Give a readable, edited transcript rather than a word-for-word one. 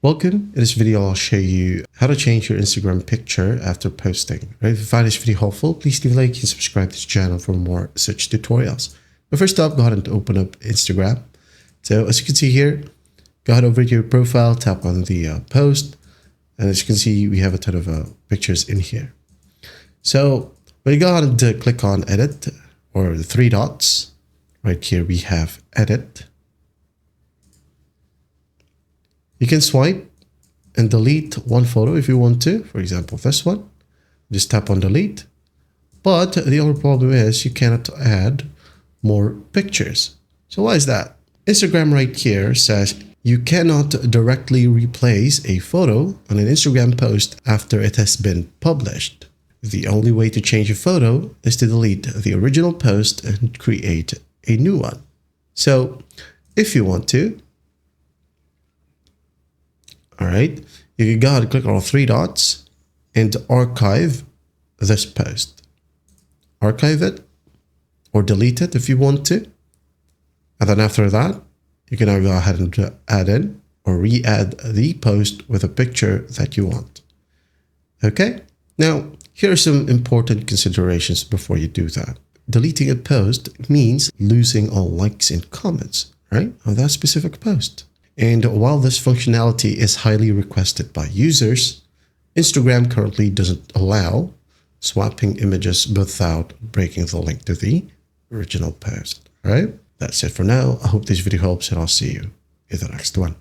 Welcome. In this video, I'll show you how to change your Instagram picture after posting. Right? If you find this video helpful, please leave a like and subscribe to this channel for more such tutorials. But first up, go ahead and open up Instagram. So as you can see here, go ahead over to your profile, tap on the post. And as you can see, we have a ton of pictures in here. So when you go ahead and click on edit or the three dots, right here we have edit. You can swipe and delete one photo if you want to. For example, this one. Just tap on delete. But the only problem is you cannot add more pictures. So why is that? Instagram right here says you cannot directly replace a photo on an Instagram post after it has been published. The only way to change a photo is to delete the original post and create a new one. So if you want to, all right, you can go ahead and click on all three dots and archive this post. Archive it or delete it if you want to. And then after that, you can now go ahead and add in or re-add the post with a picture that you want. Okay, now here are some important considerations before you do that. Deleting a post means losing all likes and comments, right, on that specific post. And while this functionality is highly requested by users, Instagram currently doesn't allow swapping images without breaking the link to the original post. All right, that's it for now. I hope this video helps and I'll see you in the next one.